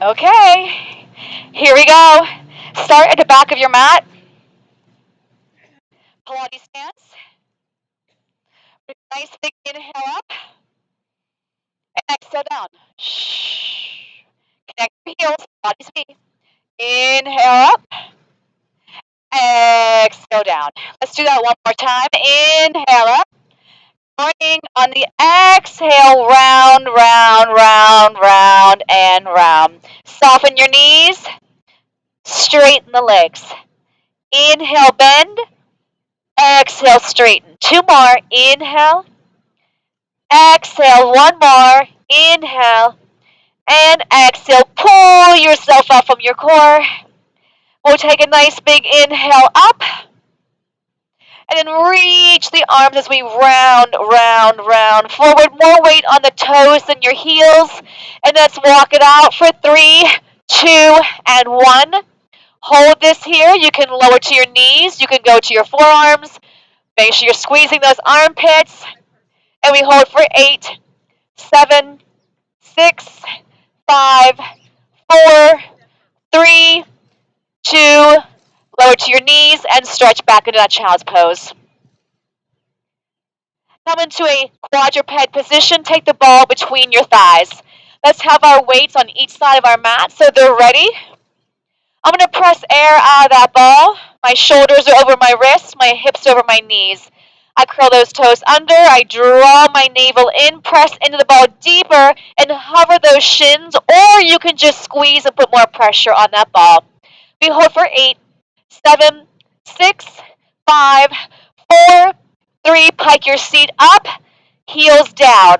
Okay, here we go. Start at the back of your mat. Pilates stance. Nice big inhale up and exhale down. Shh. Connect your heels, body's feet. Inhale up, exhale down. Let's do that one more time. Inhale up. Morning. On the exhale, round, round, round, round, and round. Soften your knees, straighten the legs. Inhale, bend. Exhale, straighten. Two more. Inhale. Exhale, one more. Inhale. And exhale. Pull yourself up from your core. We'll take a nice big inhale up. And then reach the arms as we round, round, round forward. More weight on the toes than your heels. And let's walk it out for 3, 2, and 1. Hold this here. You can lower to your knees. You can go to your forearms. Make sure you're squeezing those armpits. And we hold for 8, 7, 6, 5, 4, 3, 2. Lower to your knees and stretch back into that child's pose. Come into a quadruped position. Take the ball between your thighs. Let's have our weights on each side of our mat so they're ready. I'm going to press air out of that ball. My shoulders are over my wrists, my hips over my knees. I curl those toes under. I draw my navel in, press into the ball deeper, and hover those shins, or you can just squeeze and put more pressure on that ball. We hold for 8, 7, 6, 5, 4, 3. Pike your seat up, heels down.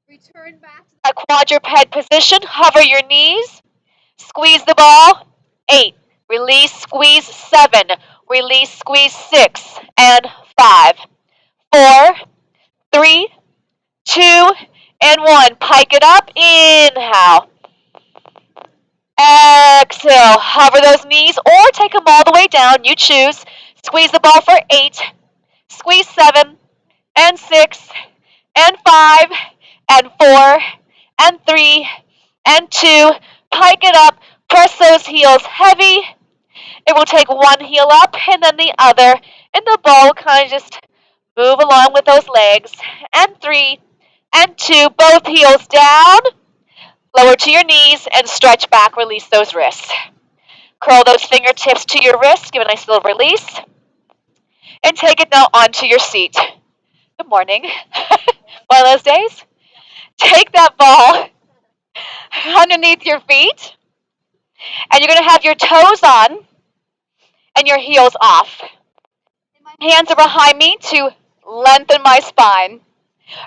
Return back to that quadruped position. Hover your knees. Squeeze the ball. 8. Release, squeeze. 7. Release, squeeze. 6. And 5. 4, 3, 2, and 1. Pike it up. Inhale. Exhale. Hover those knees or take them all the way down. You choose. Squeeze the ball for 8. Squeeze 7 and 6 and 5 and 4 and 3 and 2. Pike it up. Press those heels heavy. It will take one heel up and then the other. And the ball will kind of just move along with those legs. And 3 and 2. Both heels down. Lower to your knees and stretch back. Release those wrists. Curl those fingertips to your wrists. Give a nice little release. And take it now onto your seat. Good morning. One of those days. Take that ball underneath your feet. And you're going to have your toes on and your heels off. My hands are behind me to lengthen my spine.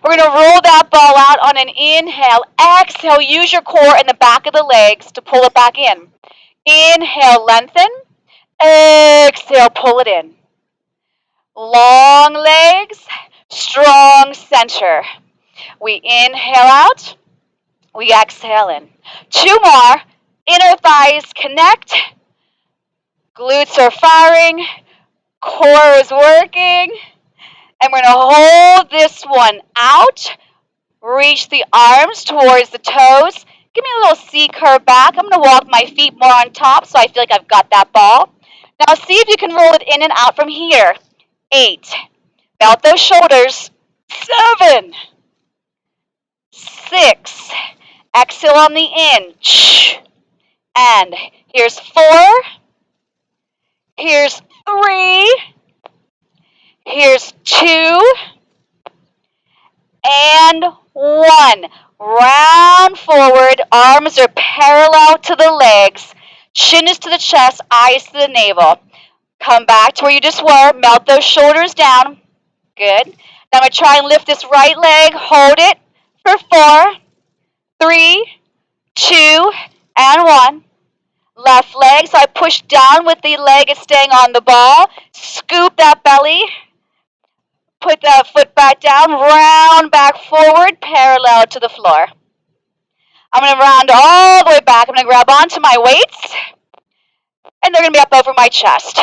We're going to roll that ball out on an inhale. Exhale, use your core in the back of the legs to pull it back in. Inhale, lengthen. Exhale, pull it in. Long legs, strong center. We inhale out. We exhale in. 2 more. Inner thighs connect. Glutes are firing. Core is working. And we're going to hold this one out. Reach the arms towards the toes. Give me a little C curve back. I'm going to walk my feet more on top so I feel like I've got that ball. Now see if you can roll it in and out from here. 8. Melt those shoulders. 7. 6. Exhale on the in. And here's 4. Here's 3. Here's 2. And 1. Round forward. Arms are parallel to the legs. Chin is to the chest. Eyes to the navel. Come back to where you just were. Melt those shoulders down. Good. Now I'm going to try and lift this right leg. Hold it for 4, 3, 2, and 1. Left leg. So I push down with the leg. It's staying on the ball. Scoop that belly. Put that foot back down. Round back forward. Parallel to the floor. I'm going to round all the way back. I'm going to grab onto my weights. And they're going to be up over my chest.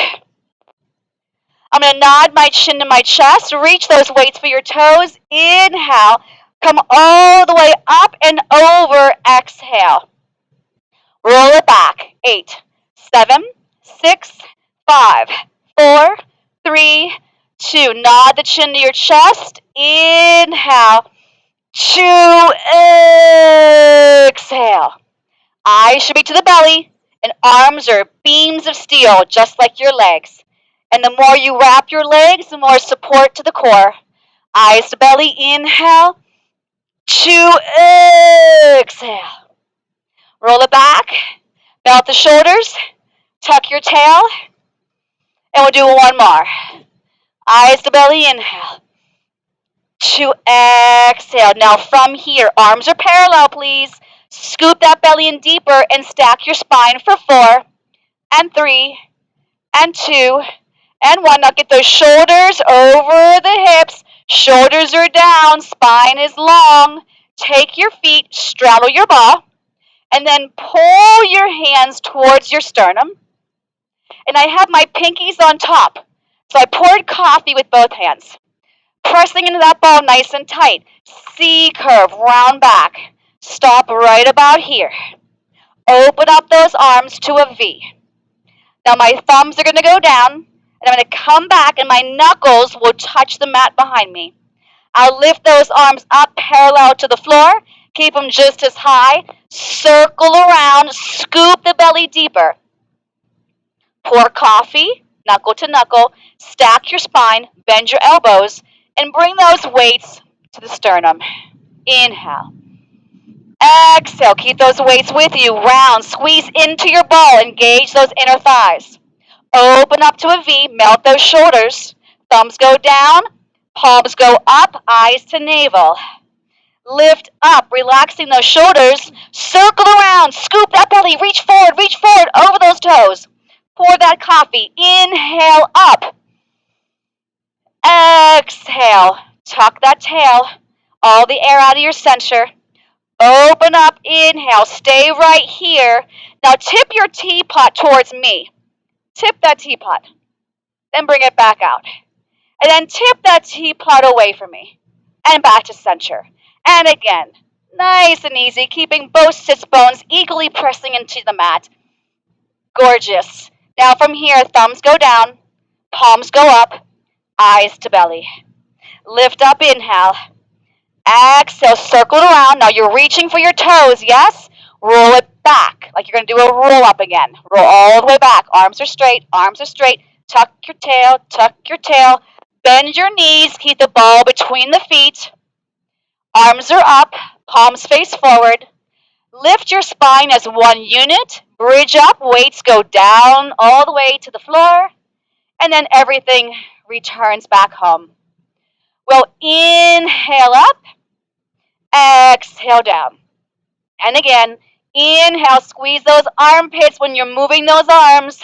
I'm going to nod my chin to my chest. Reach those weights for your toes. Inhale. Come all the way up and over. Exhale. Roll it back. 8, 7, 6, 5, 4, 3, 2. Nod the chin to your chest. Inhale. 2, exhale. Eyes should be to the belly, and arms are beams of steel, just like your legs. And the more you wrap your legs, the more support to the core. Eyes to belly, inhale. 2, exhale. Roll it back. Melt the shoulders. Tuck your tail. And we'll do one more. Eyes to belly, inhale. 2, exhale. Now from here, arms are parallel, please. Scoop that belly in deeper and stack your spine for 4 and 3 and 2 and 1. Now get those shoulders over the hips. Shoulders are down. Spine is long. Take your feet, straddle your ball, and then pull your hands towards your sternum. And I have my pinkies on top. So I poured coffee with both hands. Pressing into that ball nice and tight. C curve, round back. Stop right about here. Open up those arms to a V. Now my thumbs are going to go down, and I'm going to come back, and my knuckles will touch the mat behind me. I'll lift those arms up parallel to the floor. Keep them just as high. Circle around. Scoop the belly deeper. Pour coffee, knuckle to knuckle. Stack your spine. Bend your elbows. And bring those weights to the sternum. Inhale. Exhale. Keep those weights with you. Round. Squeeze into your ball. Engage those inner thighs. Open up to a V. Melt those shoulders. Thumbs go down. Palms go up. Eyes to navel. Lift up. Relaxing those shoulders. Circle around. Scoop that belly. Reach forward. Reach forward. Over those toes. Pour that coffee. Inhale up. Exhale. Tuck that tail. All the air out of your center. Open up. Inhale. Stay right here. Now tip your teapot towards me. Tip that teapot. Then bring it back out. And then tip that teapot away from me. And back to center. And again. Nice and easy. Keeping both sits bones equally pressing into the mat. Gorgeous. Now from here, thumbs go down. Palms go up. Eyes to belly. Lift up, inhale. Exhale, circle it around. Now you're reaching for your toes, yes? Roll it back, like you're going to do a roll up again. Roll all the way back. Arms are straight, arms are straight. Tuck your tail, tuck your tail. Bend your knees, keep the ball between the feet. Arms are up, palms face forward. Lift your spine as one unit. Bridge up, weights go down all the way to the floor. And then everything returns back home. We'll inhale up, exhale down. And again, inhale, squeeze those armpits when you're moving those arms.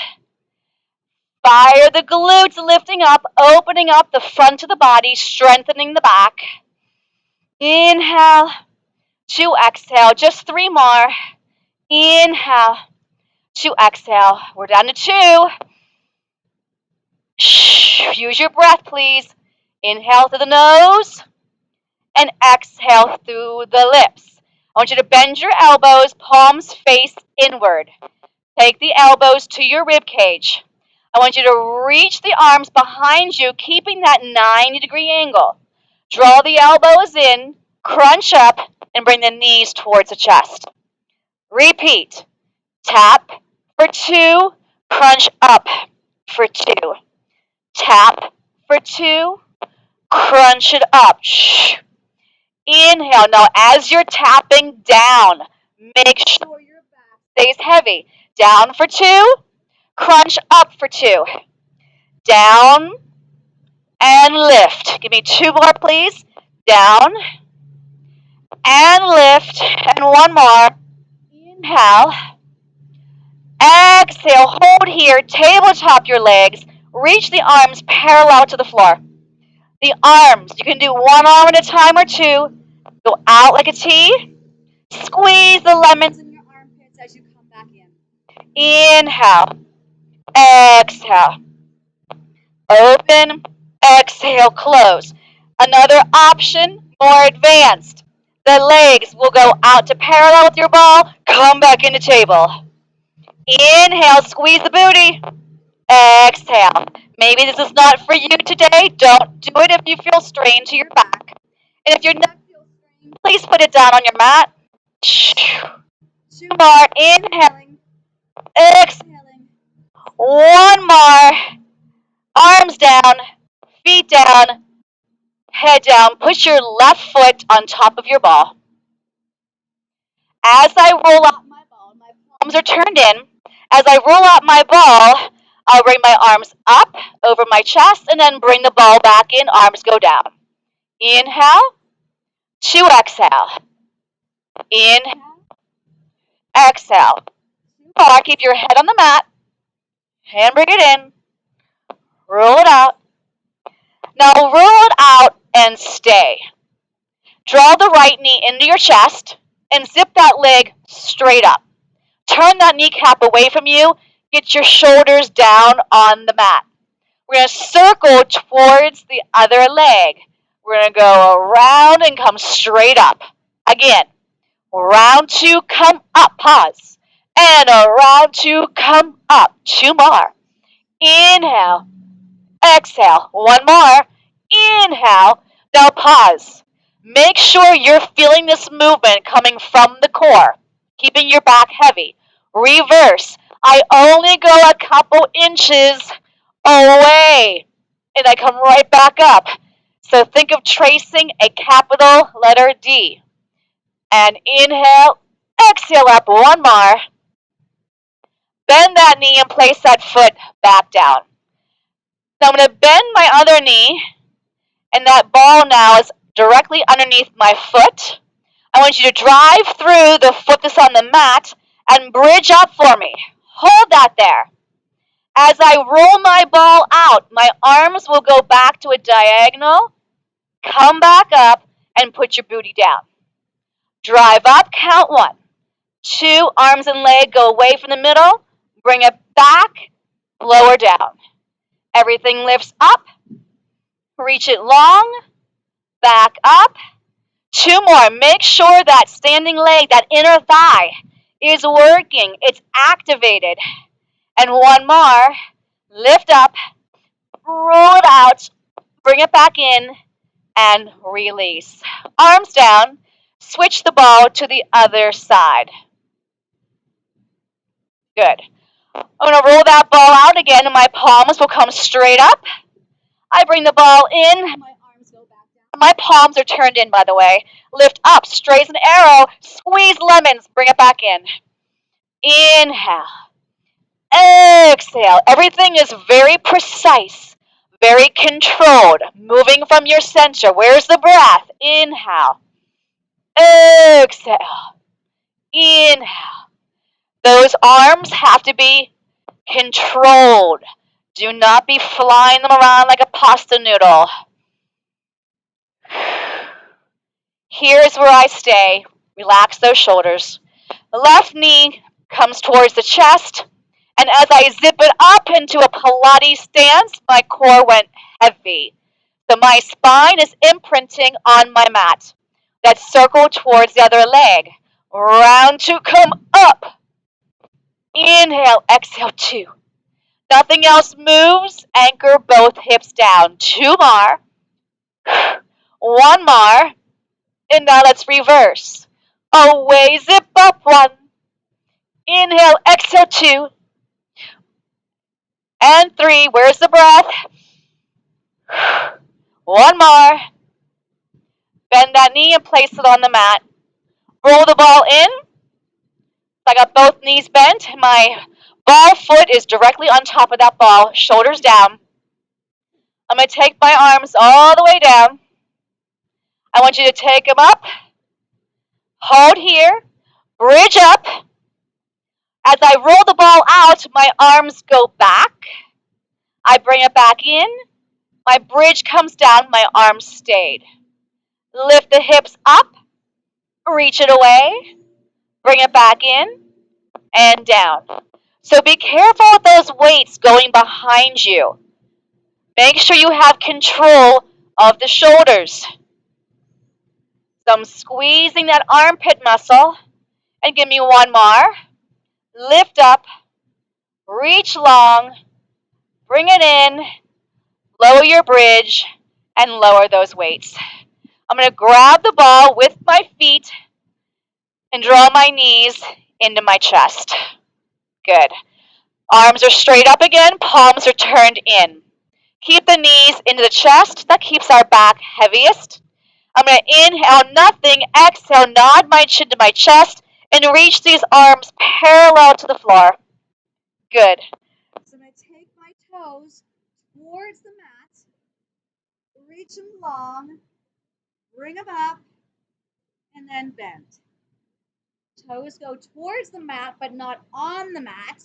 Fire the glutes, lifting up, opening up the front of the body, strengthening the back. Inhale, 2, exhale, just 3 more. Inhale, 2, exhale. We're down to 2. Use your breath, please. Inhale through the nose and exhale through the lips. I want you to bend your elbows, palms face inward. Take the elbows to your rib cage. I want you to reach the arms behind you, keeping that 90-degree angle. Draw the elbows in, crunch up, and bring the knees towards the chest. Repeat. Tap for 2, crunch up for 2. Tap for 2, crunch it up. Inhale. Now as you're tapping down, make sure your back stays heavy. Down for 2, crunch up for 2. Down and lift. Give me 2 more, please. Down and lift. And 1 more. Inhale. Exhale. Hold here. Tabletop your legs. Reach the arms parallel to the floor. The arms, you can do 1 arm at a time or 2. Go out like a T. Squeeze the lemons in your armpits as you come back in. Inhale. Exhale. Open. Exhale. Close. Another option, more advanced. The legs will go out to parallel with your ball. Come back into table. Inhale, squeeze the booty. Exhale. Maybe this is not for you today. Don't do it if you feel strained to your back. And if your neck feels strained, please put it down on your mat. 2 more. Inhaling. Exhaling. 1 more. Arms down. Feet down. Head down. Push your left foot on top of your ball. As I roll out my ball, my palms are turned in. As I roll out my ball, I'll bring my arms up over my chest and then bring the ball back in. Arms go down. Inhale. 2 exhale. Inhale. Exhale. 2 more. Keep your head on the mat. And bring it in. Roll it out. Now roll it out and stay. Draw the right knee into your chest and zip that leg straight up. Turn that kneecap away from you. Get your shoulders down on the mat. We're going to circle towards the other leg. We're going to go around and come straight up. Again, round 2, come up, pause. And around 2, come up. 2 more. Inhale. Exhale. 1 more. Inhale. Now pause. Make sure you're feeling this movement coming from the core, keeping your back heavy. Reverse. I only go a couple inches away, and I come right back up. So think of tracing a capital letter D. And inhale, exhale up. 1 more. Bend that knee and place that foot back down. Now I'm going to bend my other knee, and that ball now is directly underneath my foot. I want you to drive through the foot that's on the mat and bridge up for me. Hold that there. As I roll my ball out, my arms will go back to a diagonal. Come back up and put your booty down. Drive up, count 1. 2, arms and leg go away from the middle. Bring it back, lower down. Everything lifts up. Reach it long. Back up. 2 more. Make sure that standing leg, that inner thigh, is working. It's activated. And 1 more. Lift up. Roll it out. Bring it back in. And release. Arms down. Switch the ball to the other side. Good. I'm going to roll that ball out again, and my palms will come straight up. I bring the ball in. My arms go back down. My palms are turned in, by the way. Lift up, straight as an arrow. Squeeze lemons. Bring it back in. Inhale. Exhale. Everything is very precise, very controlled. Moving from your center. Where's the breath? Inhale. Exhale. Inhale. Those arms have to be controlled. Do not be flying them around like a pasta noodle. Here's where I stay. Relax those shoulders. The left knee comes towards the chest, and as I zip it up into a Pilates stance, my core went heavy. So my spine is imprinting on my mat. That circle towards the other leg. Round 2, come up. Inhale, exhale, 2. Nothing else moves. Anchor both hips down. 2 more. 1 more. And now let's reverse. Away, zip up. 1. Inhale, exhale, 2. And 3. Where's the breath? 1 more. Bend that knee and place it on the mat. Roll the ball in. I got both knees bent. My ball foot is directly on top of that ball. Shoulders down. I'm going to take my arms all the way down. I want you to take them up. Hold here. Bridge up. As I roll the ball out, my arms go back. I bring it back in. My bridge comes down. My arms stayed. Lift the hips up. Reach it away. Bring it back in and down. So be careful with those weights going behind you. Make sure you have control of the shoulders. So I'm squeezing that armpit muscle. And give me 1 more. Lift up. Reach long, bring it in, lower your bridge, and lower those weights. I'm going to grab the ball with my feet and draw my knees into my chest. Good. Arms are straight up again, palms are turned in. Keep the knees into the chest. That keeps our back heaviest. I'm going to inhale nothing, exhale, nod my chin to my chest, and reach these arms parallel to the floor. Good. So I'm going to take my toes towards the mat, reach them long, bring them up, and then bend. Toes go towards the mat, but not on the mat.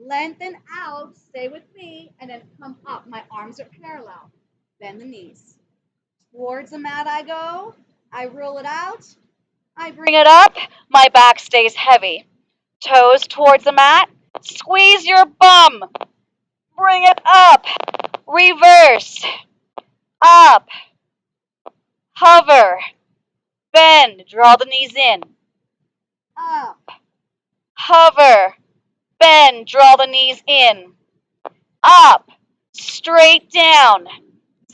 Lengthen out, stay with me, and then come up. My arms are parallel. Bend the knees. Towards the mat I go. I roll it out. I bring it up. My back stays heavy. Toes towards the mat. Squeeze your bum. Bring it up. Reverse. Up. Hover. Bend. Draw the knees in. Up. Hover. Bend. Draw the knees in. Up. Straight down.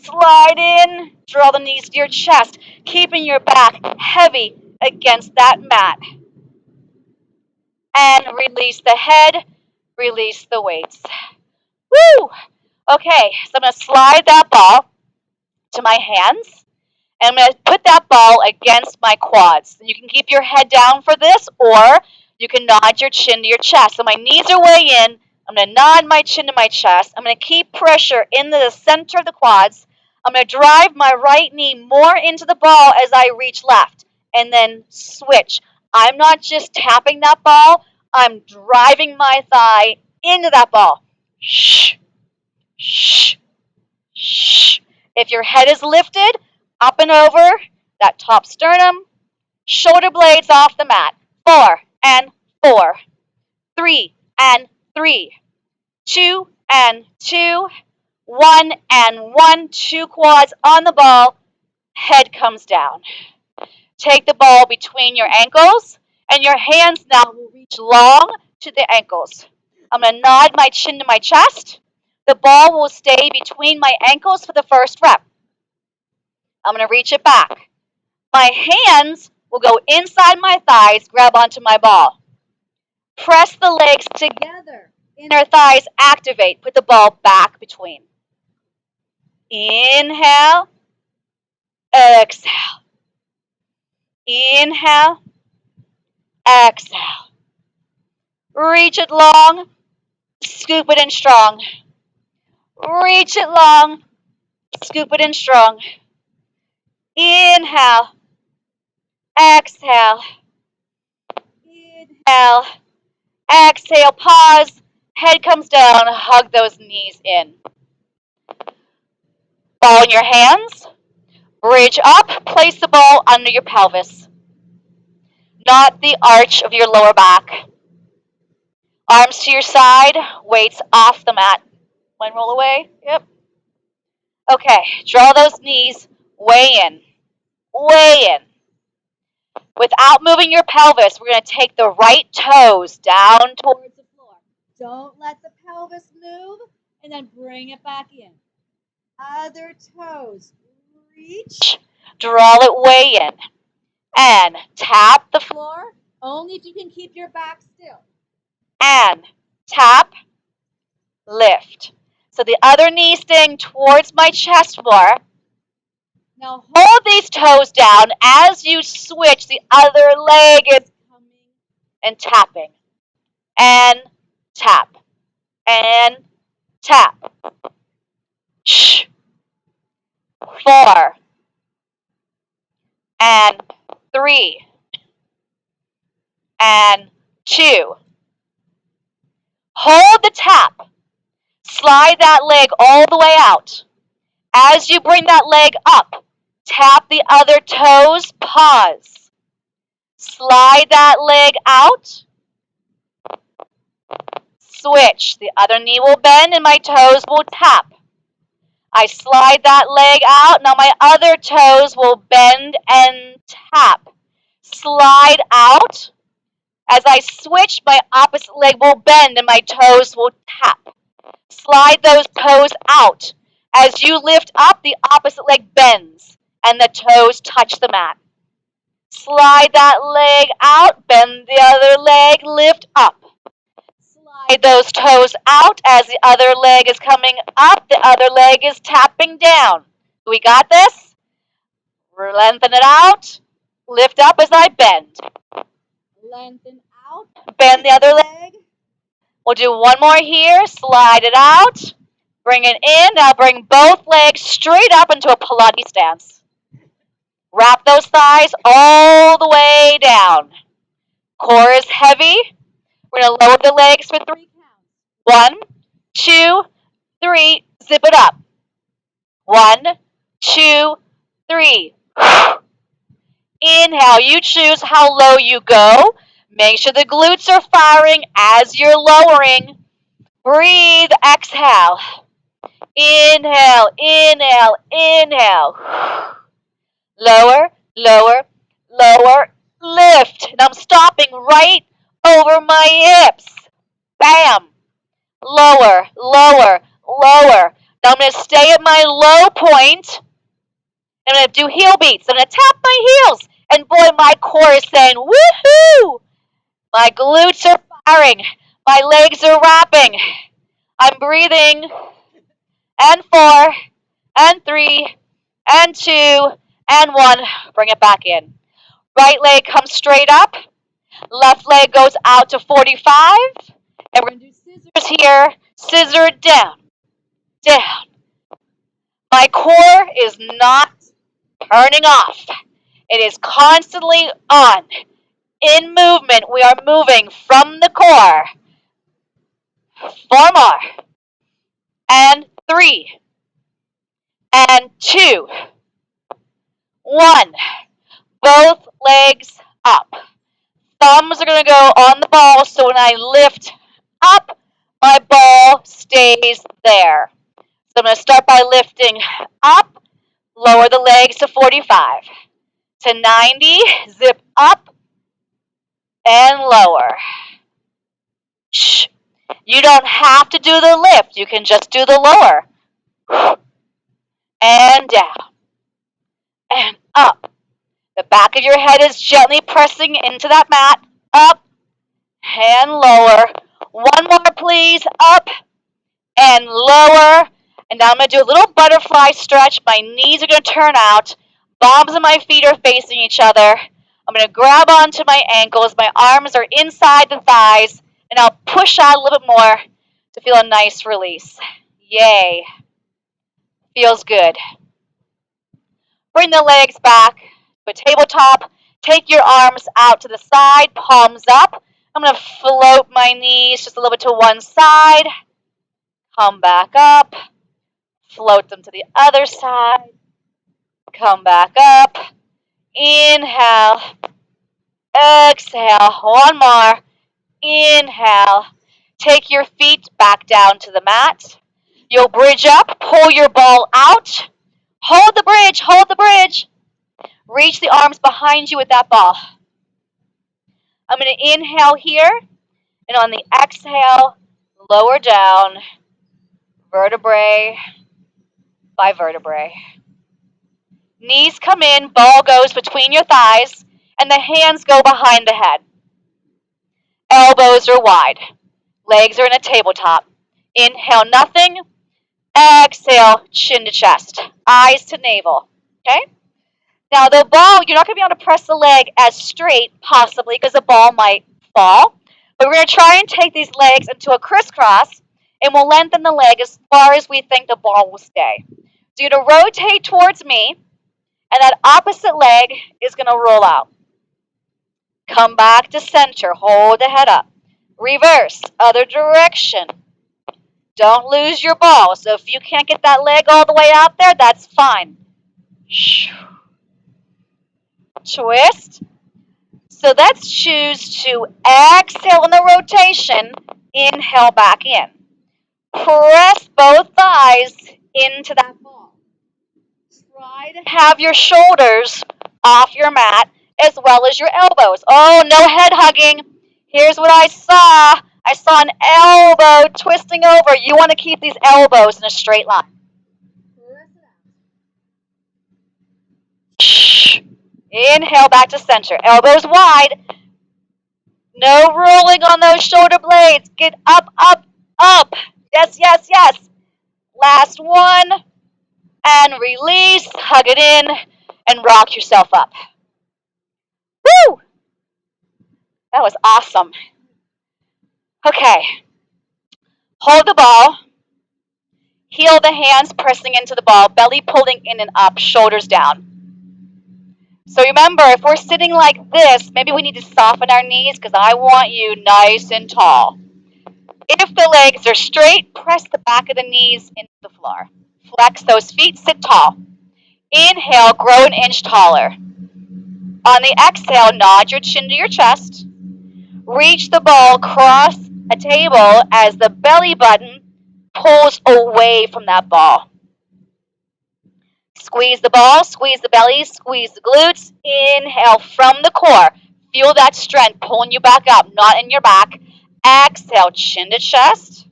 Slide in. Draw the knees to your chest, keeping your back heavy against that mat. And release the head. Release the weights. Woo! Okay, so I'm going to slide that ball to my hands. And I'm going to put that ball against my quads. You can keep your head down for this, or you can nod your chin to your chest. So my knees are way in. I'm going to nod my chin to my chest. I'm going to keep pressure in the center of the quads. I'm going to drive my right knee more into the ball as I reach left, and then switch. I'm not just tapping that ball. I'm driving my thigh into that ball. Shh, shh, shh. If your head is lifted, up and over, that top sternum, shoulder blades off the mat. 4 and 4. 3 and 3. 2 and 2. 1 and 1. 2 quads on the ball. Head comes down. Take the ball between your ankles, and your hands now will reach long to the ankles. I'm going to nod my chin to my chest. The ball will stay between my ankles for the first rep. I'm going to reach it back. My hands will go inside my thighs, grab onto my ball. Press the legs together. Inner thighs activate. Put the ball back between. Inhale. Exhale. Inhale. Exhale. Reach it long. Scoop it in strong. Reach it long. Scoop it in strong. Inhale. Exhale. Inhale. Exhale. Pause. Head comes down. Hug those knees in. Ball in your hands. Bridge up. Place the ball under your pelvis, not the arch of your lower back. Arms to your side. Weights off the mat. One roll away. Yep. Okay. Draw those knees way in. Way in. Without moving your pelvis, we're going to take the right toes down towards the floor. Don't let the pelvis move, and then bring it back in. Other toes. Reach. Draw it way in. And tap the floor, only if you can keep your back still. And tap, lift. So the other knee staying towards my chest floor. Now hold these toes down as you switch. The other leg is coming and tapping. And tap. And tap. Shh. 4. And 3. And 2. Hold the tap. Slide that leg all the way out. As you bring that leg up, tap the other toes, pause. Slide that leg out. Switch. The other knee will bend and my toes will tap. I slide that leg out. Now my other toes will bend and tap. Slide out. As I switch, my opposite leg will bend and my toes will tap. Slide those toes out. As you lift up, the opposite leg bends and the toes touch the mat. Slide that leg out, bend the other leg, lift up. Slide those toes out as the other leg is coming up, the other leg is tapping down. We got this? Lengthen it out, lift up as I bend. Lengthen out, bend the other leg. We'll do one more here, slide it out, bring it in. Now bring both legs straight up into a Pilates stance. Wrap those thighs all the way down. Core is heavy. We're going to lower the legs for 3 counts. 1, 2, 3. Zip it up. 1, 2, 3. Inhale. You choose how low you go. Make sure the glutes are firing as you're lowering. Breathe. Exhale. Inhale. Inhale. Inhale. Lower. Lower. Lower. Lift. And I'm stopping right over my hips. Bam. Lower, lower, lower. Now I'm going to stay at my low point. I'm going to do heel beats. I'm going to tap my heels. And boy, my core is saying, woohoo! My glutes are firing. My legs are wrapping. I'm breathing. And 4, and 3, and 2, and 1. Bring it back in. Right leg comes straight up. Left leg goes out to 45. And we're going to do scissors here. Scissor down. Down. My core is not turning off. It is constantly on. In movement, we are moving from the core. 4 more. And 3. And 2. 1. Both legs up. Thumbs are going to go on the ball, so when I lift up, my ball stays there. So I'm going to start by lifting up, lower the legs to 45, to 90, zip up, and lower. Shh. You don't have to do the lift. You can just do the lower. And down. And up. The back of your head is gently pressing into that mat. Up and lower. One more, please. Up and lower. And now I'm going to do a little butterfly stretch. My knees are going to turn out. Palms of my feet are facing each other. I'm going to grab onto my ankles. My arms are inside the thighs. And I'll push out a little bit more to feel a nice release. Yay. Feels good. Bring the legs back to a tabletop. Take your arms out to the side, palms up. I'm going to float my knees just a little bit to one side. Come back up. Float them to the other side. Come back up. Inhale. Exhale. One more. Inhale. Take your feet back down to the mat. You'll bridge up. Pull your ball out. Hold the bridge. Hold the bridge. Reach the arms behind you with that ball. I'm going to inhale here. And on the exhale, lower down. Vertebrae by vertebrae. Knees come in, ball goes between your thighs, and the hands go behind the head. Elbows are wide. Legs are in a tabletop. Inhale, nothing. Exhale, chin to chest. Eyes to navel. Okay? Now the ball, you're not going to be able to press the leg as straight, possibly, because the ball might fall. But we're going to try and take these legs into a crisscross, and we'll lengthen the leg as far as we think the ball will stay. So you're going to rotate towards me, and that opposite leg is going to roll out. Come back to center. Hold the head up. Reverse. Other direction. Don't lose your ball. So if you can't get that leg all the way out there, that's fine. Twist. So let's choose to exhale in the rotation. Inhale back in. Press both thighs into that ball. Try to have your shoulders off your mat as well as your elbows. Oh, no head hugging. Here's what I saw. I saw an elbow twisting over. You want to keep these elbows in a straight line. Inhale back to center. Elbows wide. No rolling on those shoulder blades. Get up, up, up. Yes, yes, yes. Last one. And release. Hug it in and rock yourself up. Woo! That was awesome. Okay. Hold the ball. Heel the hands pressing into the ball. Belly pulling in and up. Shoulders down. So remember, if we're sitting like this, maybe we need to soften our knees because I want you nice and tall. If the legs are straight, press the back of the knees into the floor. Flex those feet, sit tall. Inhale, grow an inch taller. On the exhale, nod your chin to your chest. Reach the ball across a table as the belly button pulls away from that ball. Squeeze the ball, squeeze the belly, squeeze the glutes. Inhale from the core. Feel that strength pulling you back up, not in your back. Exhale, chin to chest.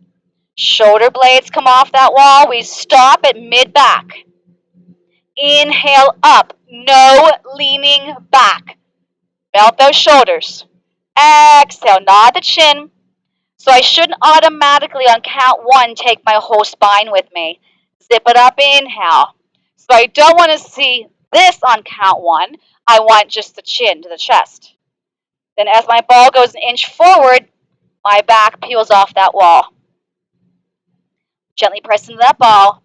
Shoulder blades come off that wall. We stop at mid-back. Inhale up. No leaning back. Melt those shoulders. Exhale, nod the chin. So I shouldn't automatically on count 1 take my whole spine with me. Zip it up, inhale. So I don't want to see this on count 1. I want just the chin to the chest. Then as my ball goes an inch forward, my back peels off that wall. Gently press into that ball.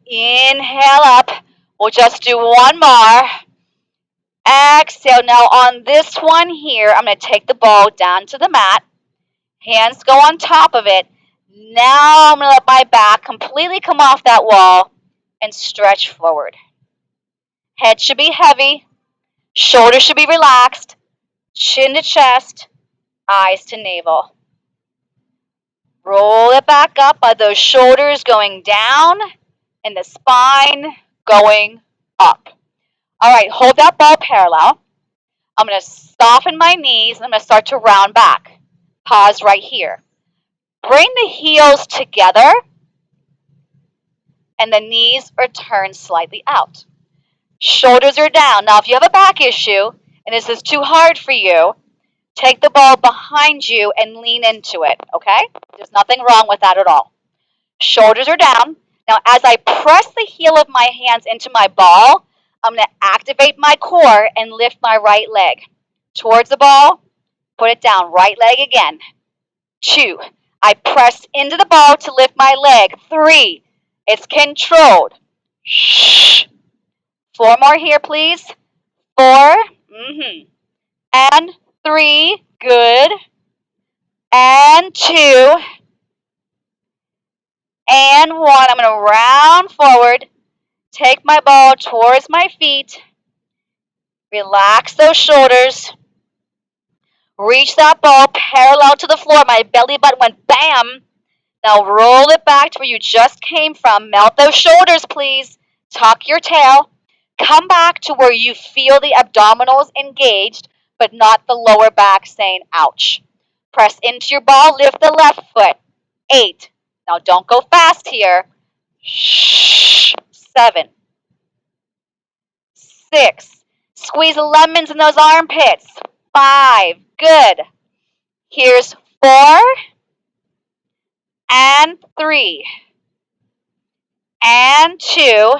Inhale up. We'll just do one more. Exhale. Now on this one here, I'm going to take the ball down to the mat. Hands go on top of it. Now I'm going to let my back completely come off that wall and stretch forward. Head should be heavy. Shoulders should be relaxed. Chin to chest. Eyes to navel. Roll it back up by those shoulders going down and the spine going up. All right, hold that ball parallel. I'm going to soften my knees and I'm going to start to round back. Pause right here. Bring the heels together and the knees are turned slightly out. Shoulders are down. Now, if you have a back issue and this is too hard for you, take the ball behind you and lean into it, okay? There's nothing wrong with that at all. Shoulders are down. Now, as I press the heel of my hands into my ball, I'm going to activate my core and lift my right leg. Towards the ball, put it down. Right leg again. 2. I press into the ball to lift my leg. 3. It's controlled. Shh. 4 more here, please. 4. And 3. Good. And 2. And 1. I'm going to round forward. Take my ball towards my feet. Relax those shoulders. Reach that ball parallel to the floor. My belly button went bam. Now roll it back to where you just came from. Melt those shoulders, please. Tuck your tail. Come back to where you feel the abdominals engaged, but not the lower back saying ouch. Press into your ball. Lift the left foot. 8. Now don't go fast here. 7. 6. Squeeze the lemons in those armpits. 5. Good. Here's 4. And 3. And 2.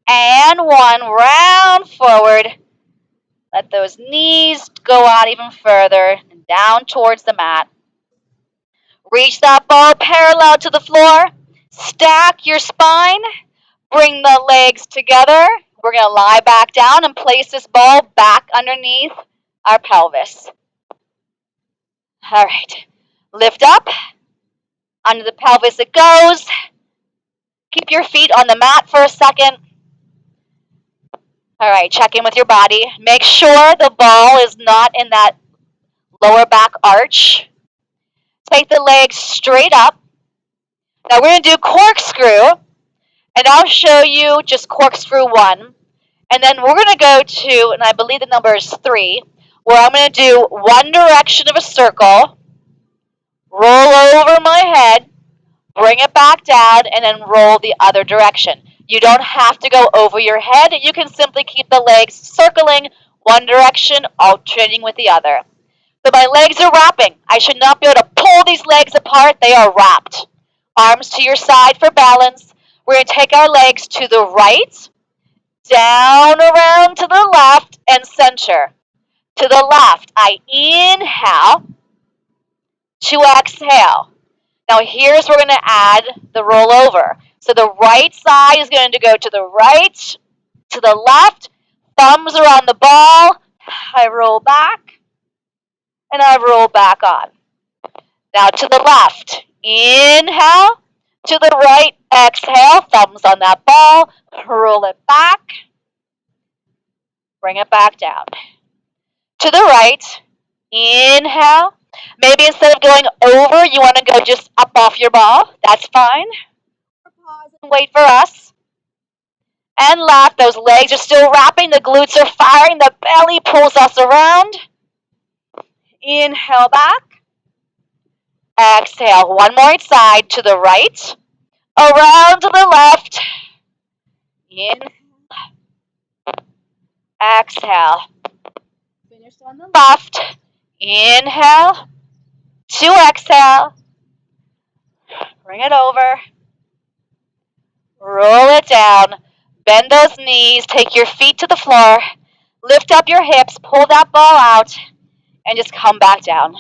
And 1. Round forward. Let those knees go out even further and down towards the mat. Reach that ball parallel to the floor. Stack your spine. Bring the legs together. We're going to lie back down and place this ball back underneath our pelvis. All right. Lift up. Under the pelvis it goes. Keep your feet on the mat for a second. All right, check in with your body. Make sure the ball is not in that lower back arch. Take the legs straight up. Now we're going to do corkscrew, and I'll show you just corkscrew 1. And then we're going to go to, and I believe the number is 3, where I'm going to do one direction of a circle, roll over my head, bring it back down, and then roll the other direction. You don't have to go over your head. You can simply keep the legs circling one direction, alternating with the other. So my legs are wrapping. I should not be able to pull these legs apart. They are wrapped. Arms to your side for balance. We're going to take our legs to the right, down around to the left, and center. To the left, I inhale to exhale. Now here's where we're going to add the rollover. So the right side is going to go to the right, to the left. Thumbs are on the ball. I roll back, and I roll back on. Now to the left. Inhale. To the right. Exhale. Thumbs on that ball. Roll it back. Bring it back down. To the right. Inhale. Maybe instead of going over, you want to go just up off your ball. That's fine. Pause and wait for us. And left. Those legs are still wrapping. The glutes are firing. The belly pulls us around. Inhale back. Exhale. One more side to the right. Around to the left. Inhale. Exhale. Finish on the left. Inhale. To exhale. Bring it over. Roll it down. Bend those knees. Take your feet to the floor. Lift up your hips. Pull that ball out. And just come back down.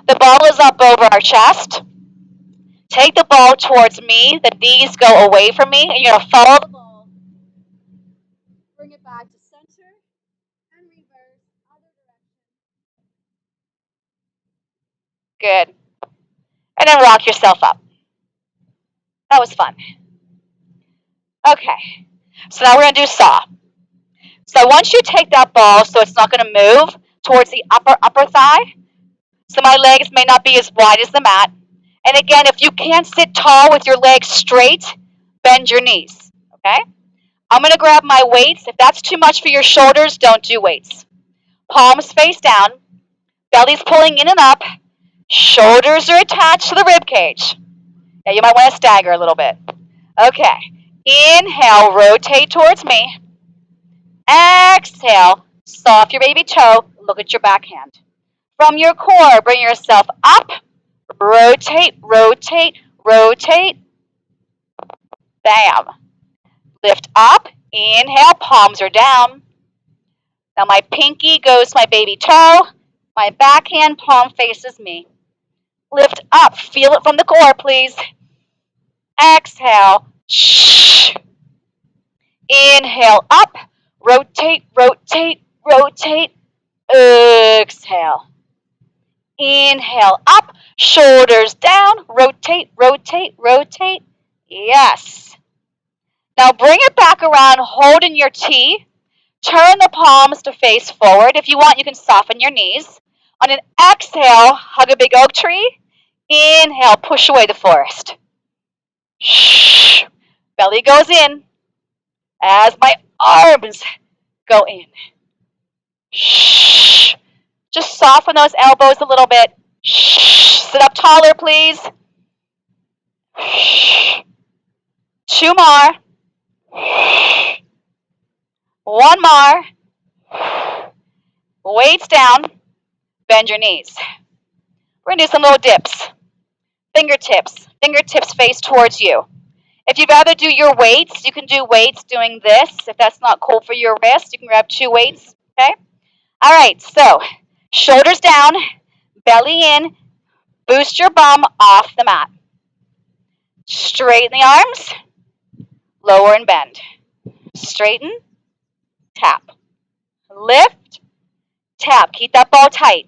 The ball is up over our chest. Take the ball towards me. The knees go away from me. And you're going to follow the ball. Bring it back to center. And reverse. Other direction. Good. And then rock yourself up. That was fun. Okay. So now we're going to do saw. So I want you to take that ball so it's not going to move towards the upper thigh. So my legs may not be as wide as the mat. And again, if you can't sit tall with your legs straight, bend your knees. Okay? I'm going to grab my weights. If that's too much for your shoulders, don't do weights. Palms face down. Belly's pulling in and up. Shoulders are attached to the rib cage. Yeah, you might want to stagger a little bit. Okay. Inhale, rotate towards me. Exhale, soft your baby toe. Look at your backhand. From your core, bring yourself up. Rotate, rotate, rotate. Bam. Lift up. Inhale, palms are down. Now my pinky goes to my baby toe. My backhand palm faces me. Lift up. Feel it from the core, please. Exhale. Shh. Inhale up. Rotate, rotate, rotate. Exhale. Inhale up. Shoulders down. Rotate, rotate, rotate. Yes. Now bring it back around, holding your T. Turn the palms to face forward. If you want, you can soften your knees. On an exhale, hug a big oak tree. Inhale, push away the forest. Shh. Belly goes in as my arms go in. Shh. Just soften those elbows a little bit. Shh. Sit up taller, please. Shh. Two more. One more. Weights down. Bend your knees. We're going to do some little dips. Fingertips. Fingertips face towards you. If you'd rather do your weights, you can do weights doing this. If that's not cool for your wrist, you can grab two weights. Okay? All right. So, shoulders down. Belly in. Boost your bum off the mat. Straighten the arms. Lower and bend. Straighten. Tap. Lift. Tap. Keep that ball tight.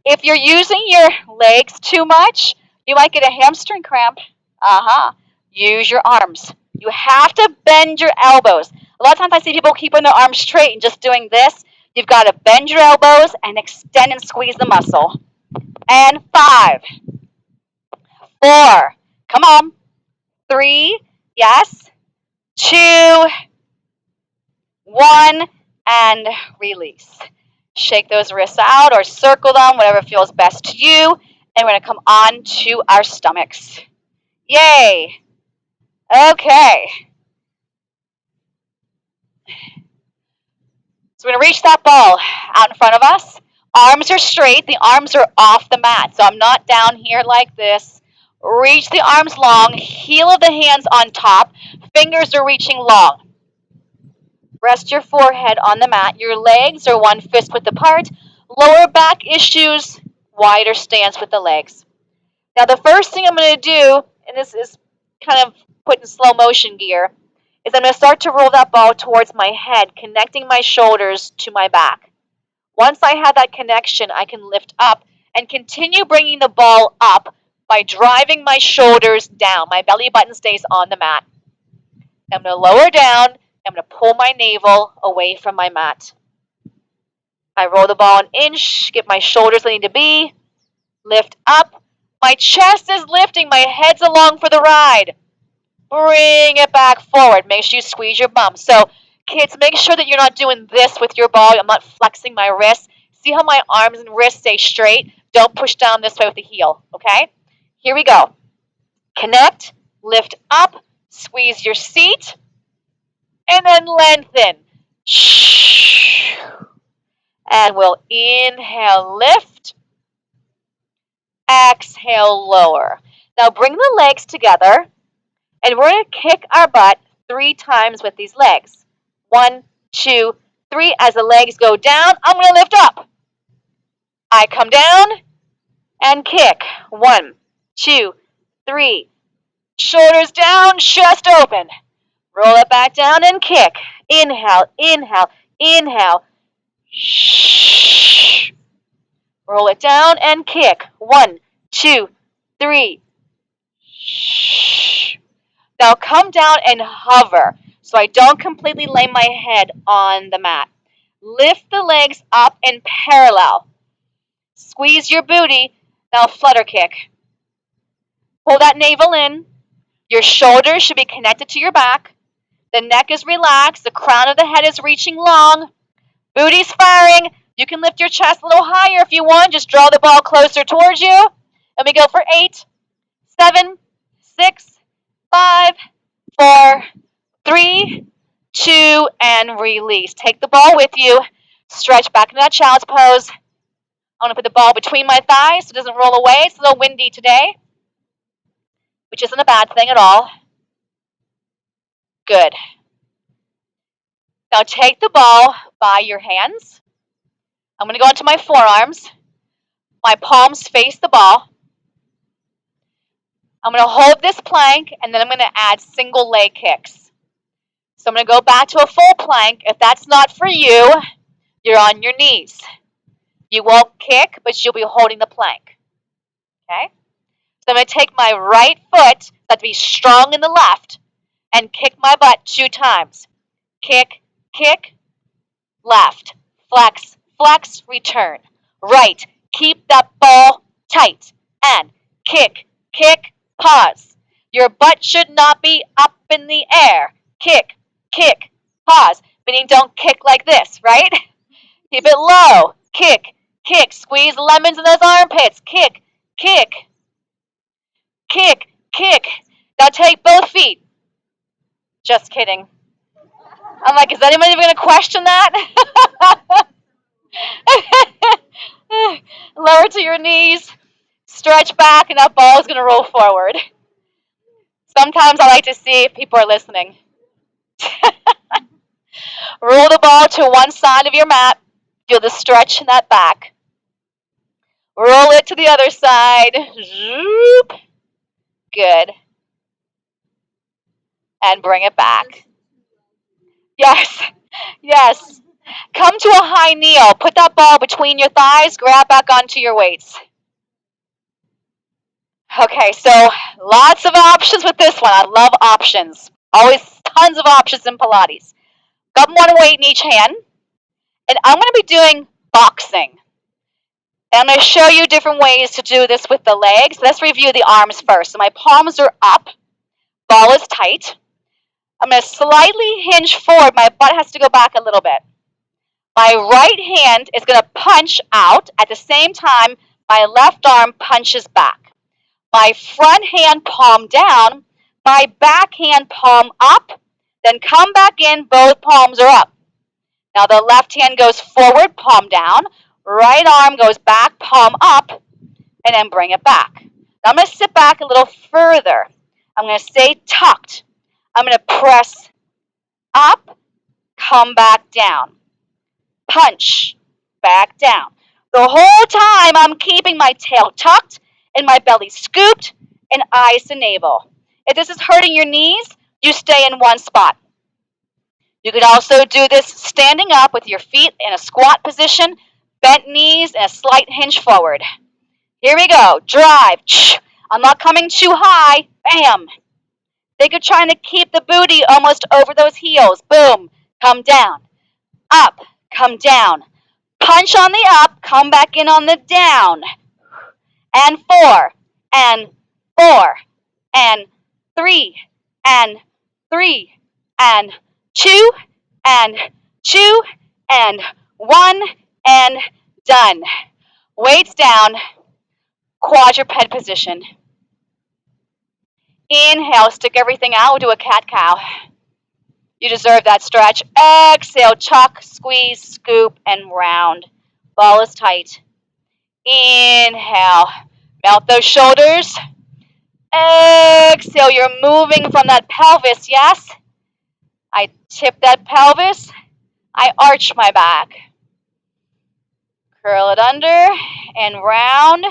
If you're using your legs too much, you might get a hamstring cramp. Use your arms. You have to bend your elbows. A lot of times I see people keeping their arms straight and just doing this. You've got to bend your elbows and extend and squeeze the muscle. And 5, 4, come on. 3, yes. 2, 1, and release. Shake those wrists out or circle them, whatever feels best to you. And we're going to come on to our stomachs. Yay. Okay. So we're going to reach that ball out in front of us. Arms are straight. The arms are off the mat. So I'm not down here like this. Reach the arms long. Heel of the hands on top. Fingers are reaching long. Rest your forehead on the mat. Your legs are one fist width apart. Lower back issues, wider stance with the legs. Now the first thing I'm going to do, and this is kind of put in slow motion gear, is I'm going to start to roll that ball towards my head, connecting my shoulders to my back. Once I have that connection, I can lift up and continue bringing the ball up by driving my shoulders down. My belly button stays on the mat. I'm going to lower down. I'm going to pull my navel away from my mat. I roll the ball an inch, get my shoulders where they need to be, lift up. My chest is lifting, my head's along for the ride. Bring it back forward. Make sure you squeeze your bum. So, kids, make sure that you're not doing this with your ball. I'm not flexing my wrists. See how my arms and wrists stay straight? Don't push down this way with the heel, okay? Here we go. Connect, lift up, squeeze your seat, and then lengthen. And we'll inhale, lift. Exhale, lower. Now bring the legs together, and we're going to kick our butt 3 times with these legs. 1, 2, 3. As the legs go down, I'm going to lift up. I come down and kick. 1, 2, 3. Shoulders down, chest open. Roll it back down and kick. Inhale, inhale, inhale. Shh. Roll it down and kick. 1, 2, 3. Shh. Now come down and hover so I don't completely lay my head on the mat. Lift the legs up and parallel. Squeeze your booty. Now flutter kick. Pull that navel in. Your shoulders should be connected to your back. The neck is relaxed. The crown of the head is reaching long. Booty's firing. You can lift your chest a little higher if you want. Just draw the ball closer towards you. And we go for 8, 7, 6, 5, 4, 3, 2, and release. Take the ball with you. Stretch back into that child's pose. I'm going to put the ball between my thighs so it doesn't roll away. It's a little windy today, which isn't a bad thing at all. Good. Now take the ball by your hands. I'm going to go into my forearms. My palms face the ball. I'm going to hold this plank, and then I'm going to add single leg kicks. So I'm going to go back to a full plank. If that's not for you, you're on your knees. You won't kick, but you'll be holding the plank. Okay? So I'm going to take my right foot, that be strong in the left, and kick my butt 2 times. Kick, kick, left, flex, flex, return. Right, keep that ball tight, and kick, kick, pause. Your butt should not be up in the air. Kick, kick, pause. Meaning don't kick like this, right? Keep it low. Kick, kick. Squeeze lemons in those armpits. Kick, kick, kick, kick. Now take both feet. Just kidding. I'm like, is anybody even going to question that? Lower to your knees. Stretch back, and that ball is going to roll forward. Sometimes I like to see if people are listening. Roll the ball to one side of your mat. Feel the stretch in that back. Roll it to the other side. Zoop. Good. And bring it back. Yes. Yes. Come to a high kneel. Put that ball between your thighs. Grab back onto your weights. Okay, so lots of options with this one. I love options. Always tons of options in Pilates. Got one weight in each hand. And I'm going to be doing boxing. And I'm going to show you different ways to do this with the legs. Let's review the arms first. So my palms are up. Ball is tight. I'm going to slightly hinge forward. My butt has to go back a little bit. My right hand is going to punch out. At the same time, my left arm punches back. My front hand palm down, my back hand palm up, then come back in, both palms are up. Now the left hand goes forward, palm down, right arm goes back, palm up, and then bring it back. Now I'm going to sit back a little further. I'm going to stay tucked. I'm going to press up, come back down. Punch, back down. The whole time I'm keeping my tail tucked and my belly scooped and eyes to navel. If this is hurting your knees, you stay in one spot. You could also do this standing up with your feet in a squat position, bent knees, and a slight hinge forward. Here we go. Drive. I'm not coming too high. Bam. Think of trying to keep the booty almost over those heels. Boom. Come down. Up. Come down. Punch on the up. Come back in on the down. And 4. And 4. And 3. And 3. And 2. And 2. And 1. And done. Weights down. Quadruped position. Inhale, stick everything out. We'll do a cat-cow. You deserve that stretch. Exhale, chuck, squeeze, scoop, and round. Ball is tight. Inhale, melt those shoulders. Exhale, you're moving from that pelvis, yes? I tip that pelvis. I arch my back. Curl it under and round.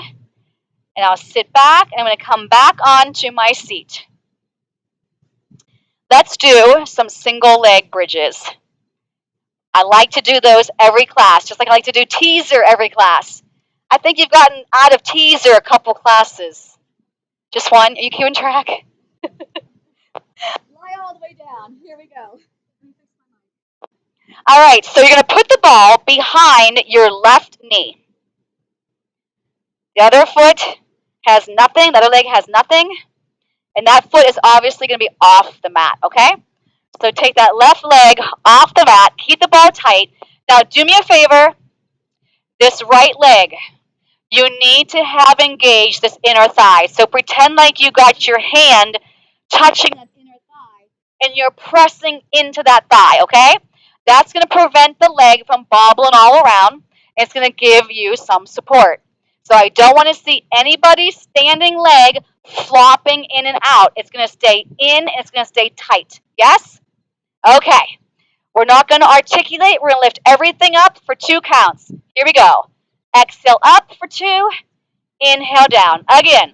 And I'll sit back, and I'm going to come back onto my seat. Let's do some single leg bridges. I like to do those every class, just like I like to do teaser every class. I think you've gotten out of teaser a couple classes. Just one? Are you keeping track? Lie all the way down. Here we go. All right, so you're going to put the ball behind your left knee. The other foot has nothing. The other leg has nothing. And that foot is obviously going to be off the mat, okay? So take that left leg off the mat. Keep the ball tight. Now do me a favor. This right leg, you need to have engaged this inner thigh. So pretend like you got your hand touching that inner thigh and you're pressing into that thigh, okay? That's going to prevent the leg from bobbling all around. It's going to give you some support. So I don't want to see anybody's standing leg flopping in and out. It's going to stay in and it's going to stay tight. Yes? Okay. We're not going to articulate. We're going to lift everything up for 2 counts. Here we go. Exhale up for 2. Inhale down. Again.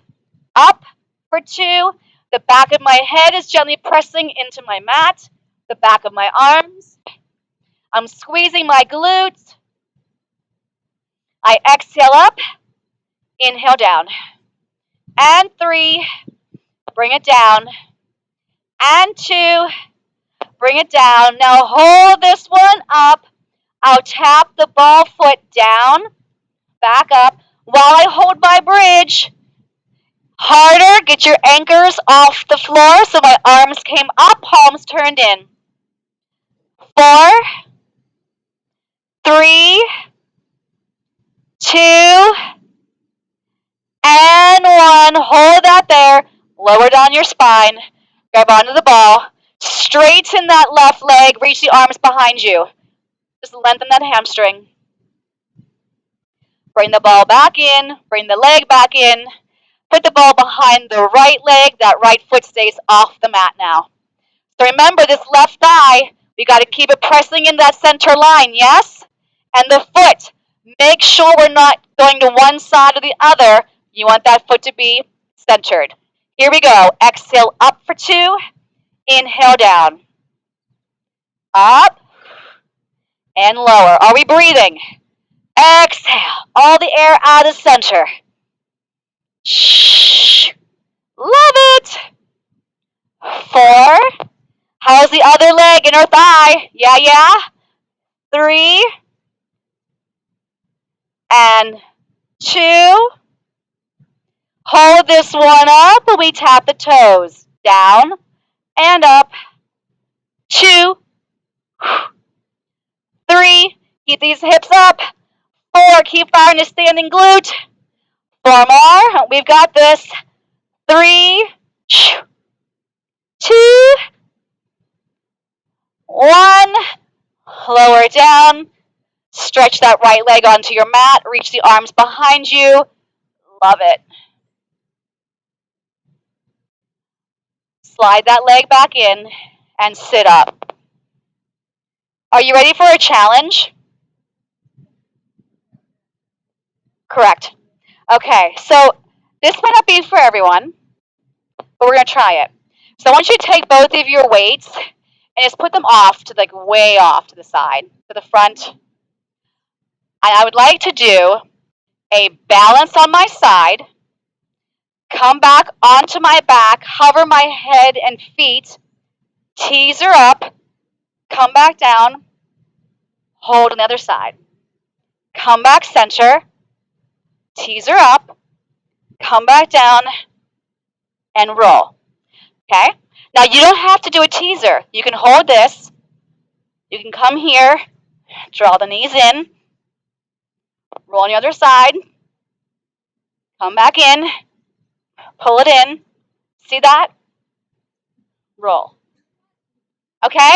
Up for 2. The back of my head is gently pressing into my mat. The back of my arms. I'm squeezing my glutes. I exhale up. Inhale down. And 3. Bring it down. And 2. Bring it down. Now hold this one up. I'll tap the ball foot down, back up, while I hold my bridge. Harder, get your anchors off the floor so my arms came up, palms turned in. 4, 3, 2, and 1. Hold that there. Lower down your spine. Grab onto the ball. Straighten that left leg. Reach the arms behind you. Just lengthen that hamstring. Bring the ball back in. Bring the leg back in. Put the ball behind the right leg. That right foot stays off the mat now. So remember, this left thigh, we got to keep it pressing in that center line, yes? And the foot, make sure we're not going to one side or the other. You want that foot to be centered. Here we go. Exhale up for 2. Inhale down. Up and lower. Are we breathing? Exhale. All the air out of center. Shh. Love it. 4. How's the other leg, inner thigh? Yeah. 3. And 2. Hold this one up. We tap the toes. Down and up. 2. 3. Keep these hips up. 4, keep firing the standing glute. 4 more, we've got this. 3, 2, 1. Lower down. Stretch that right leg onto your mat. Reach the arms behind you. Love it. Slide that leg back in and sit up. Are you ready for a challenge? Correct. Okay, so this might not be for everyone, but we're going to try it. So I want you to take both of your weights and just put them off to, like, way off to the side, to the front. And I would like to do a balance on my side, come back onto my back, hover my head and feet, teaser up, come back down, hold on the other side. Come back center, teaser up, come back down, and roll. Okay? Now you don't have to do a teaser. You can hold this. You can come here, draw the knees in, roll on the other side, come back in, pull it in. See that? Roll. Okay?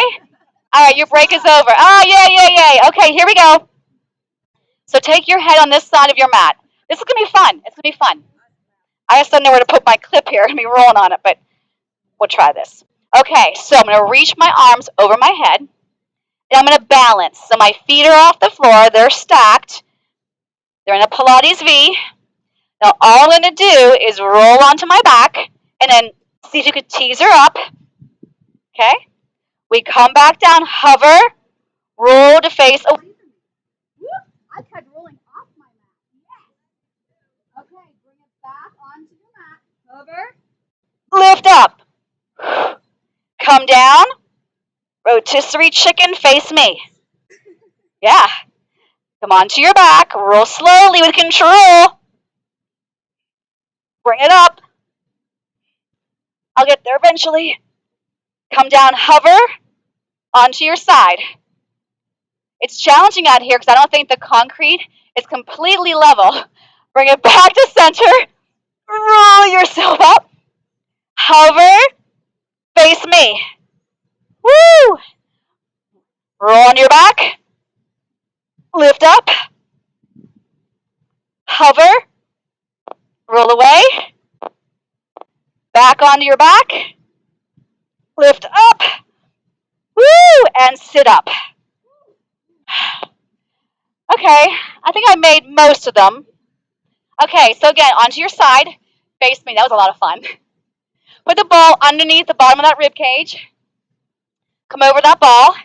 All right, your break is over. Oh, yay. Okay, here we go. So take your head on this side of your mat. This is going to be fun. It's going to be fun. I just don't know where to put my clip here and be rolling on it, but we'll try this. Okay, so I'm going to reach my arms over my head, and I'm going to balance. So my feet are off the floor. They're stacked. They're in a Pilates V. Now all I'm going to do is roll onto my back, and then see if you could teaser up. Okay? We come back down, hover, roll to face. Oh, I tried rolling off my mat. Yes. Okay, bring it back onto your mat. Hover. Lift up. Come down. Rotisserie chicken, face me. Yeah. Come onto your back. Roll slowly with control. Bring it up. I'll get there eventually. Come down, hover onto your side. It's challenging out here because I don't think the concrete is completely level. Bring it back to center. Roll yourself up. Hover. Face me. Woo! Roll on your back. Lift up. Hover. Roll away. Back onto your back. Lift up. Woo! And sit up. Okay, I think I made most of them. Okay, so again, onto your side. Face me. That was a lot of fun. Put the ball underneath the bottom of that rib cage. Come over that ball.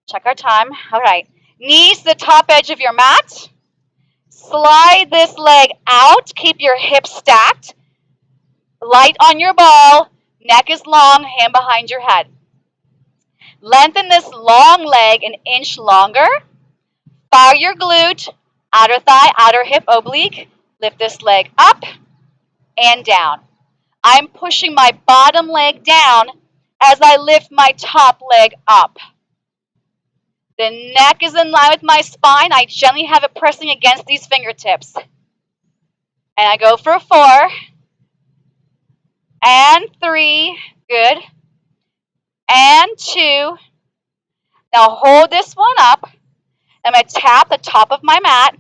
Check our time. All right. Knees to the top edge of your mat. Slide this leg out. Keep your hips stacked. Light on your ball. Neck is long. Hand behind your head. Lengthen this long leg an inch longer. Fire your glute. Outer thigh, outer hip oblique. Lift this leg up and down. I'm pushing my bottom leg down as I lift my top leg up. The neck is in line with my spine. I gently have it pressing against these fingertips. And I go for 4. And 3. Good. And 2. Now hold this one up. I'm going to tap the top of my mat.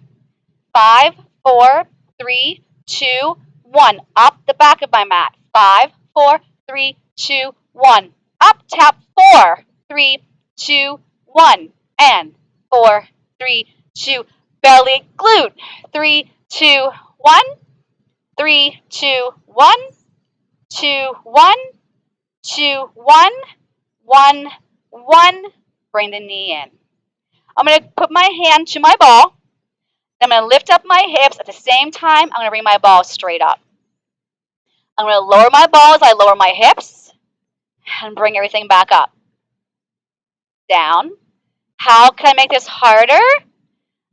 5, 4, 3, 2, 1. Up the back of my mat. 5, 4, 3, 2, 1. Up, tap 4, 3, 2, 1. And 4, 3, 2. Belly, glute. 3, 2, 1. 3, 2, 1. 2, 1. 2, 1. 1, 1. Bring the knee in. I'm going to put my hand to my ball. I'm going to lift up my hips. At the same time, I'm going to bring my ball straight up. I'm going to lower my ball as I lower my hips and bring everything back up. Down. How can I make this harder?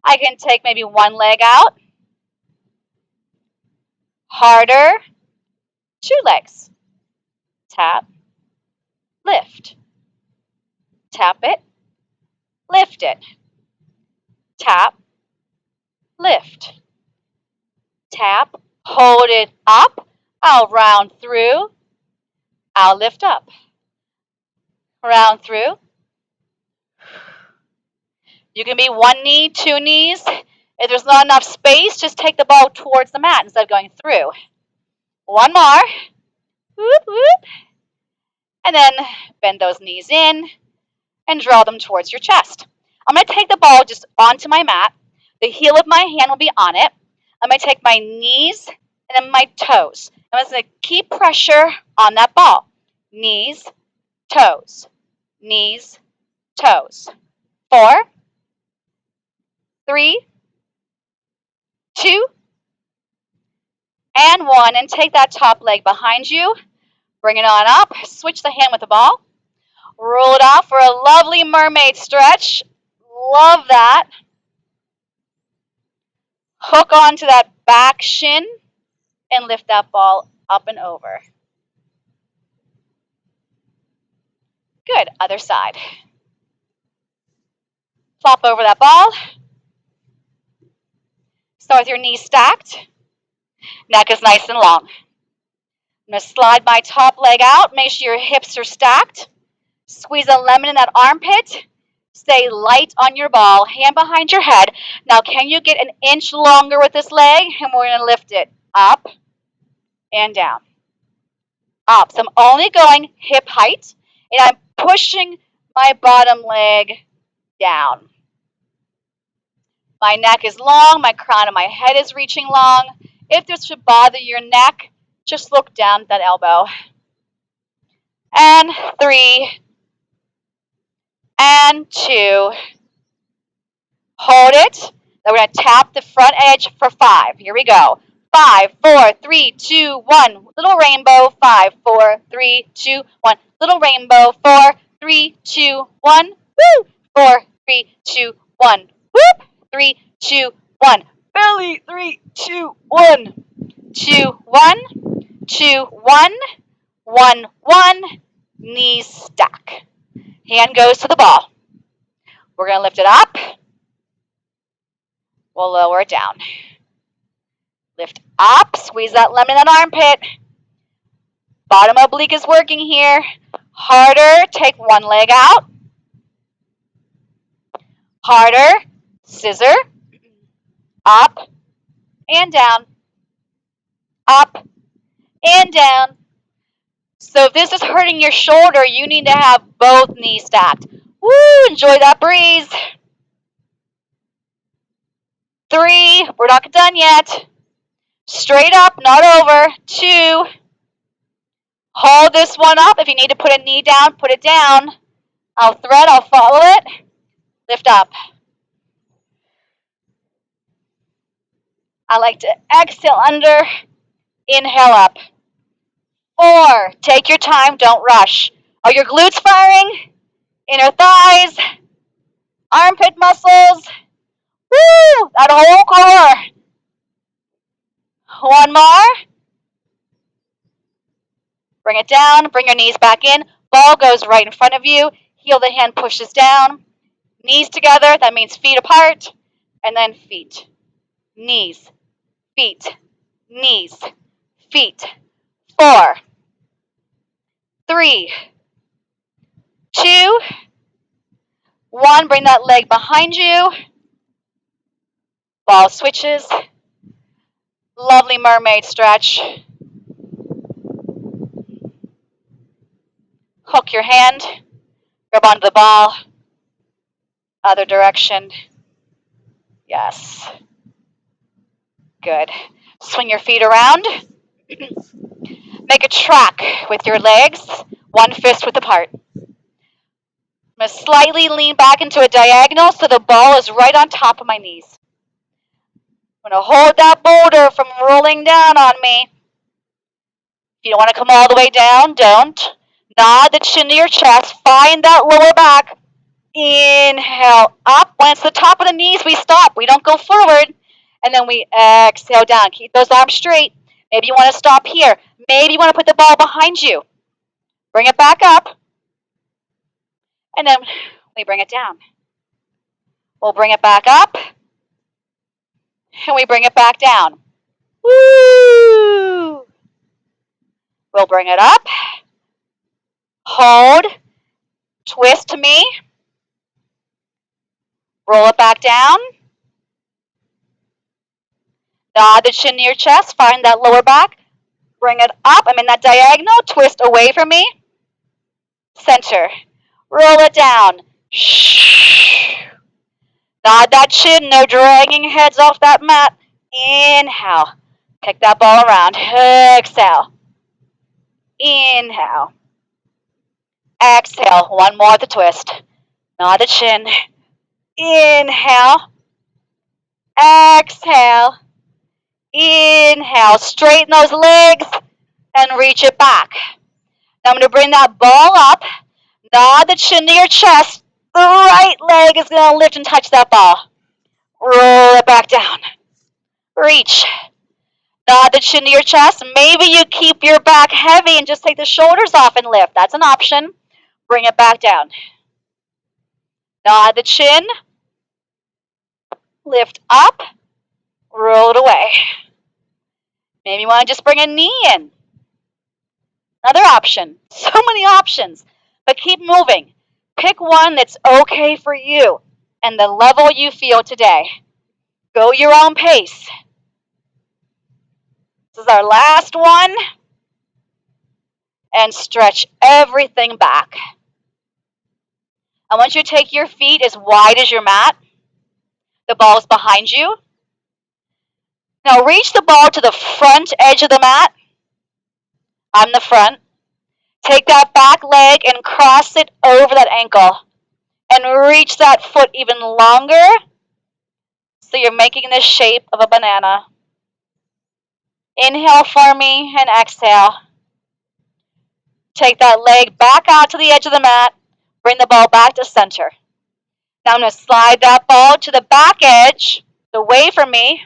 I can take maybe one leg out. Harder. 2 legs. Tap. Lift. Tap it. Lift it. tap, lift, tap, hold it up, I'll round through, I'll lift up, round through. You can be one knee, two knees. If there's not enough space, just take the ball towards the mat instead of going through. One more. Whoop, whoop. And then bend those knees in and draw them towards your chest. I'm going to take the ball just onto my mat. The heel of my hand will be on it. I'm going to take my knees and then my toes. I'm just going to keep pressure on that ball. Knees, toes, knees, toes. 4, 3, 2, and 1. And take that top leg behind you. Bring it on up. Switch the hand with the ball. Roll it off for a lovely mermaid stretch. Love that. Hook onto that back shin and lift that ball up and over. Good. Other side. Flop over that ball. Start with your knees stacked. Neck is nice and long. I'm going to slide my top leg out. Make sure your hips are stacked. Squeeze a lemon in that armpit. Stay light on your ball. Hand behind your head. Now, can you get an inch longer with this leg? And we're going to lift it up and down. Up. So I'm only going hip height. And I'm pushing my bottom leg down. My neck is long. My crown of my head is reaching long. If this should bother your neck, just look down at that elbow. And 3, and 2. Hold it. Then we're going to tap the front edge for 5. Here we go. 5, 4, 3, 2, 1. Little rainbow. 5, 4, 3, 2, 1. Little rainbow. 4, 3, 2, 1. Woo! 4, 3, 2, 1. Whoop! 3, 2, 1. Belly. 3, 2, 1. 2, 1. 2, 1. 1, 1. Knees stack. Hand goes to the ball. We're going to lift it up. We'll lower it down. Lift up. Squeeze that lemon in that armpit. Bottom oblique is working here. Harder. Take one leg out. Harder. Scissor. Up and down. Up and down. So if this is hurting your shoulder, you need to have both knees stacked. Woo! Enjoy that breeze. 3. We're not done yet. Straight up, not over. 2. Hold this one up. If you need to put a knee down, put it down. I'll thread, I'll follow it. Lift up. I like to exhale under, inhale up. 4. Take your time, don't rush. Are your glutes firing? Inner thighs, armpit muscles. Woo! That whole core. One more. Bring it down, bring your knees back in. Ball goes right in front of you. Heel of the hand pushes down. Knees together, that means feet apart. And then feet. Knees, feet, knees, feet. 4, 3, 2, 1. Bring that leg behind you. Ball switches. Lovely mermaid stretch. Hook your hand. Grab onto the ball. Other direction. Yes. Good. Swing your feet around. Make a track with your legs, one fist width apart. I'm going to slightly lean back into a diagonal so the ball is right on top of my knees. I'm going to hold that boulder from rolling down on me. If you don't want to come all the way down, don't. Nod the chin to your chest. Find that lower back. Inhale up. When it's the top of the knees, we stop. We don't go forward. And then we exhale down. Keep those arms straight. Maybe you want to stop here. Maybe you want to put the ball behind you. Bring it back up. And then we bring it down. We'll bring it back up, and we bring it back down. Woo! We'll bring it up, hold, twist to me, roll it back down, nod the chin to your chest, find that lower back, bring it up, I'm in that diagonal, twist away from me, center, roll it down, nod that chin, no dragging heads off that mat, inhale, kick that ball around, exhale, inhale, exhale, one more at the twist, nod the chin, inhale, exhale, inhale, straighten those legs and reach it back. Now I'm going to bring that ball up, nod the chin to your chest, the right leg is going to lift and touch that ball. Roll it back down, reach, nod the chin to your chest, maybe you keep your back heavy and just take the shoulders off and lift, that's an option. Bring it back down, nod the chin, lift up, roll it away. Maybe you want to just bring a knee in. Another option. So many options. But keep moving. Pick one that's okay for you and the level you feel today. Go your own pace. This is our last one. And stretch everything back. I want you to take your feet as wide as your mat. The ball is behind you. Now reach the ball to the front edge of the mat. I'm the front. Take that back leg and cross it over that ankle. And reach that foot even longer. So you're making the shape of a banana. Inhale for me and exhale. Take that leg back out to the edge of the mat. Bring the ball back to center. Now I'm going to slide that ball to the back edge, away from me.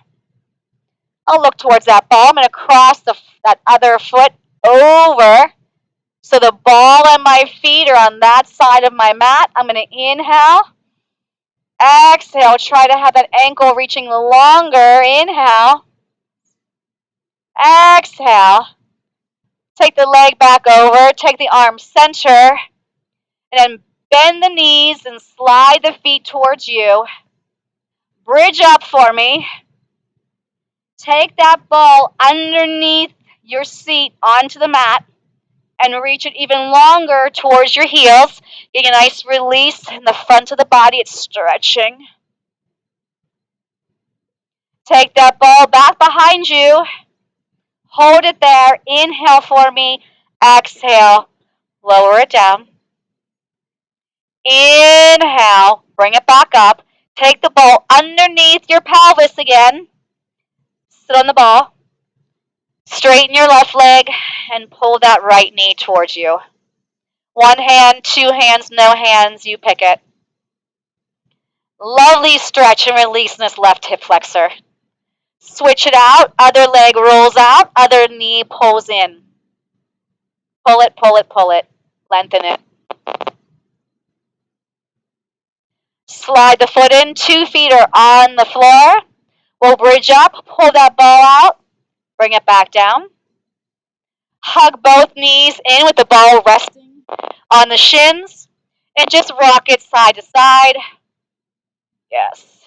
I'll look towards that ball. I'm going to cross that other foot over. So the ball and my feet are on that side of my mat. I'm going to inhale. Exhale. Try to have that ankle reaching longer. Inhale. Exhale. Take the leg back over. Take the arm center. And then bend the knees and slide the feet towards you. Bridge up for me. Take that ball underneath your seat onto the mat and reach it even longer towards your heels. Getting a nice release in the front of the body. It's stretching. Take that ball back behind you. Hold it there. Inhale for me. Exhale. Lower it down. Inhale. Bring it back up. Take the ball underneath your pelvis again. Sit on the ball. Straighten your left leg and pull that right knee towards you. One hand, two hands, no hands, you pick it. Lovely stretch and release in this left hip flexor. Switch it out. Other leg rolls out. Other knee pulls in. Pull it, pull it, pull it. Lengthen it. Slide the foot in. 2 feet are on the floor. We'll bridge up. Pull that ball out. Bring it back down. Hug both knees in with the ball resting on the shins. And just rock it side to side. Yes.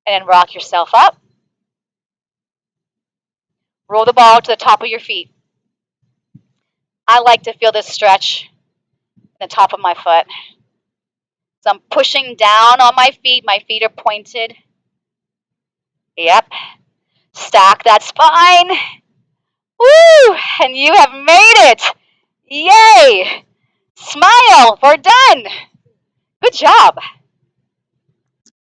And then rock yourself up. Roll the ball to the top of your feet. I like to feel this stretch in the top of my foot. So I'm pushing down on my feet. My feet are pointed. Yep. Stack that spine. Woo! And you have made it. Yay! Smile. We're done. Good job.